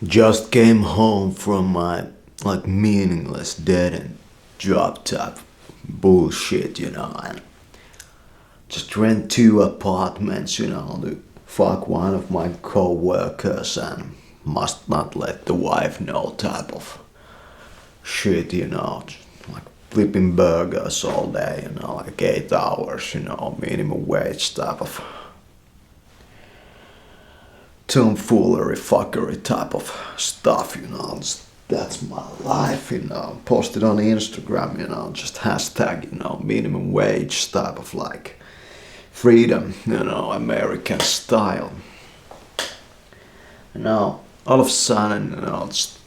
Just came home from my meaningless dead end job type bullshit, and just rent two apartments, to fuck one of my co-workers and must not let the wife know type of shit, like flipping burgers all day, like 8 hours, minimum wage type of tomfoolery, fuckery type of stuff, That's my life, Posted on Instagram, just hashtag, minimum wage type of like freedom, American style. All of a sudden, just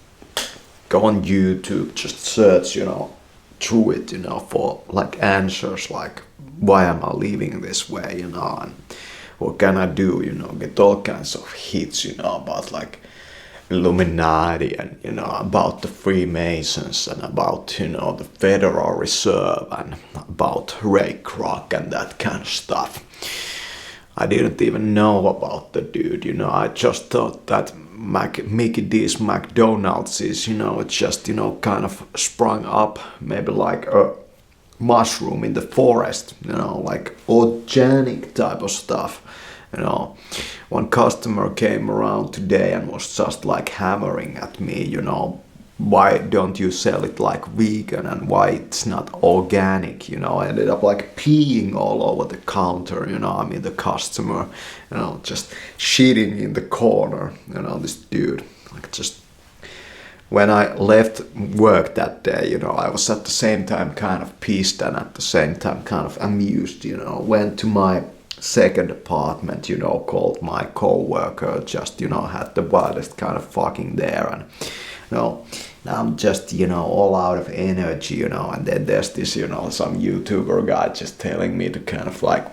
go on YouTube, just search, through it, for like answers like why am I living this way, and what can I do, get all kinds of hits, about like Illuminati and, about the Freemasons and about, the Federal Reserve and about Ray Kroc and that kind of stuff. I didn't even know about the dude, I just thought that Mickey D's McDonald's is, it just, kind of sprung up maybe like a mushroom in the forest, like organic type of stuff. One customer came around today and was just like hammering at me, why don't you sell it like vegan and why it's not organic, I ended up like peeing all over the counter, the customer, just shitting in the corner, this dude, like just when I left work that day, I was at the same time kind of pissed and at the same time kind of amused, went to my second apartment, called my co-worker, just, had the wildest kind of fucking there, and, now I'm just, all out of energy, and then there's this, some YouTuber guy just telling me to kind of like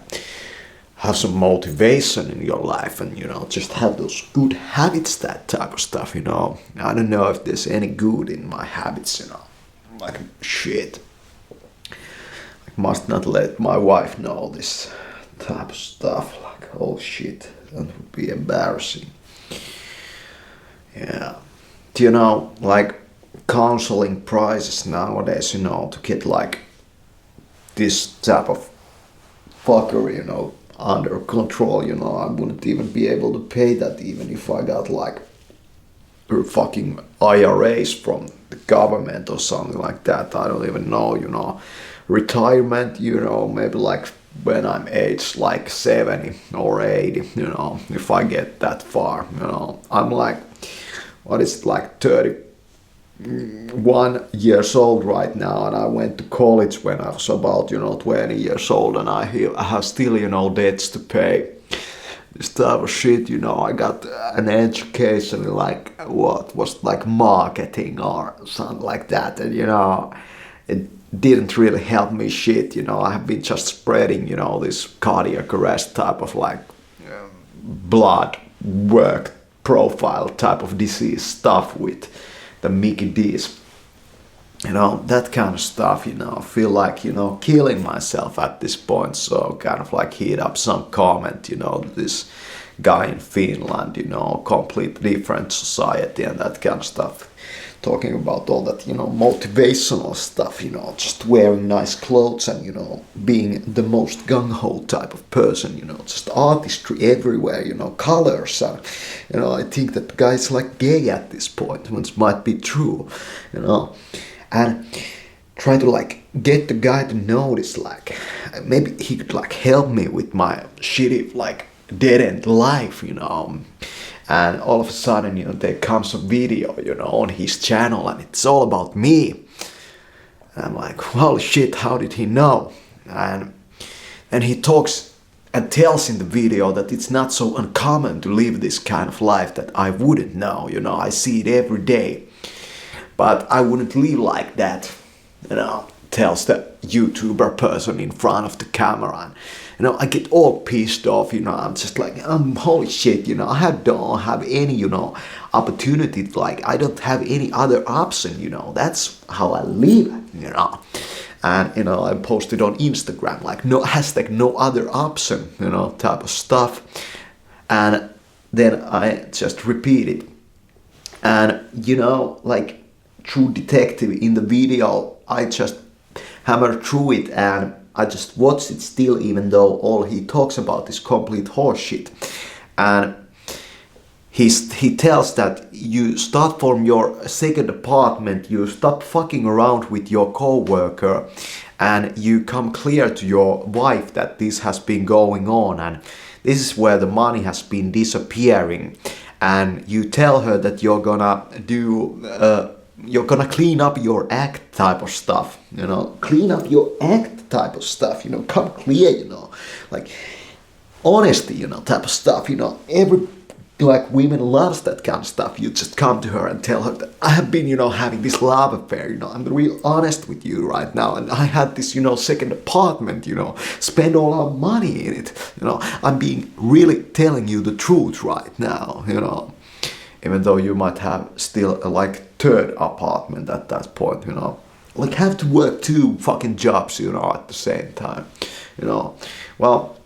have some motivation in your life and, just have those good habits, that type of stuff, I don't know if there's any good in my habits, like shit. I must not let my wife know this type of stuff, like oh shit, that would be embarrassing. Yeah. Like counseling prices nowadays, to get like this type of fuckery, under control, I wouldn't even be able to pay that even if I got like fucking IRAs from the government or something like that. I don't even know, retirement, maybe like when I'm aged like 70 or 80, if I get that far, I'm like, what is it, like 31 years old right now, and I went to college when I was about, 20 years old, and I have still, debts to pay. This type of shit, I got an education in like, what was like marketing or something like that, and, it didn't really help me shit, I have been just spreading, this cardiac arrest type of like blood work profile type of disease stuff with the Mickey D's, that kind of stuff, I feel like, killing myself at this point, so kind of like hit up some comment, this guy in Finland, completely different society and that kind of stuff, talking about all that, motivational stuff, just wearing nice clothes and, being the most gung-ho type of person, just artistry everywhere, colors, and, I think that guys like gay at this point, which might be true, and try to like get the guy to notice, like, maybe he could like help me with my shitty, like, dead-end life, and all of a sudden, there comes a video, on his channel, and it's all about me. And I'm like, holy shit, how did he know? And he talks and tells in the video that it's not so uncommon to live this kind of life that I wouldn't know, I see it every day. But I wouldn't live like that, tells the YouTuber person in front of the camera. And, I get all pissed off, I'm just like, holy shit, I don't have any, opportunity, like, I don't have any other option, that's how I live, And, I posted on Instagram, like, no, hashtag no other option, type of stuff. And then I just repeated. And you know, like True Detective in the video, I just hammered through it and I just watched it still, even though all he talks about is complete horseshit. And he tells that you start from your second apartment, you stop fucking around with your co-worker, and you come clear to your wife that this has been going on, and this is where the money has been disappearing. And you tell her that you're gonna clean up your act type of stuff, you know, clean up your act type of stuff, you know, come clear, you know, like honesty, you know, type of stuff, you know, every like women loves that kind of stuff. You just come to her and tell her that I have been, you know, having this love affair, you know, I'm real honest with you right now, and I had this, you know, second apartment, you know, spend all our money in it, you know, I'm being really telling you the truth right now, you know, even though you might have still a like third apartment at that point, you know, like have to work 2 fucking jobs, you know, at the same time, you know. Well,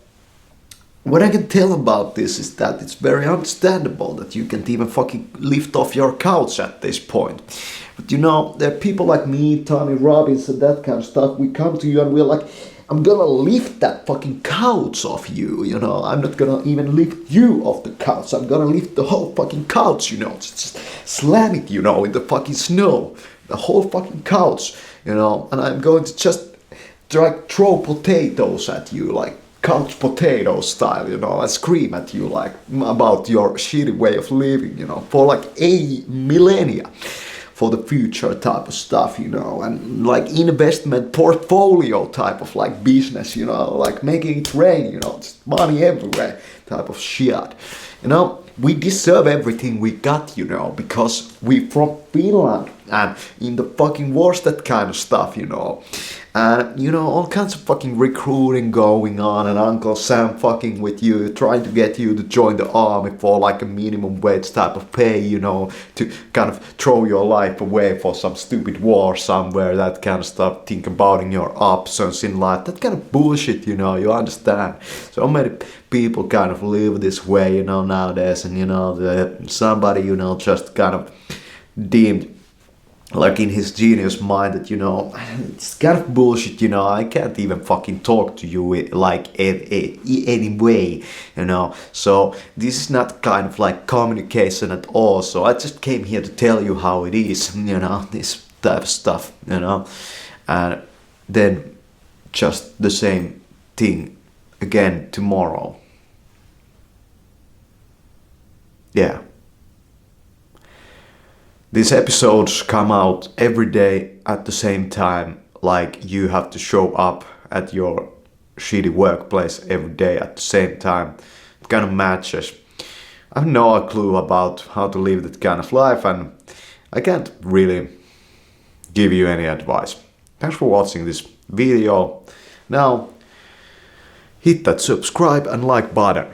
what I can tell about this is that it's very understandable that you can't even fucking lift off your couch at this point. But you know, there are people like me, Tony Robbins and that kind of stuff, we come to you and we're like, I'm gonna lift that fucking couch off you, you know, I'm not gonna even lift you off the couch, I'm gonna lift the whole fucking couch, you know, just slam it, you know, in the fucking snow, the whole fucking couch, you know, and I'm going to just throw potatoes at you, like couch potato style, you know, I scream at you like about your shitty way of living, you know, for like a millennia, for the future type of stuff, you know, and like investment portfolio type of like business, you know, like making it rain, you know, just money everywhere type of shit, you know. We deserve everything we got, you know, because we from Finland and in the fucking wars, that kind of stuff, you know. And, you know, all kinds of fucking recruiting going on, and Uncle Sam fucking with you, trying to get you to join the army for like a minimum wage type of pay, you know, to kind of throw your life away for some stupid war somewhere, that kind of stuff, think about your options in life, that kind of bullshit, you know, you understand. So many people kind of live this way, you know, nowadays, and, you know, somebody, you know, just kind of deemed like in his genius mind that, you know, it's kind of bullshit, you know, I can't even fucking talk to you like anyway, you know, so this is not kind of like communication at all, so I just came here to tell you how it is, you know, this type of stuff, you know, and then just the same thing again tomorrow. Yeah. These episodes come out every day at the same time, like you have to show up at your shitty workplace every day at the same time. It kind of matches. I have no clue about how to live that kind of life, and I can't really give you any advice. Thanks for watching this video. Now, hit that subscribe and like button.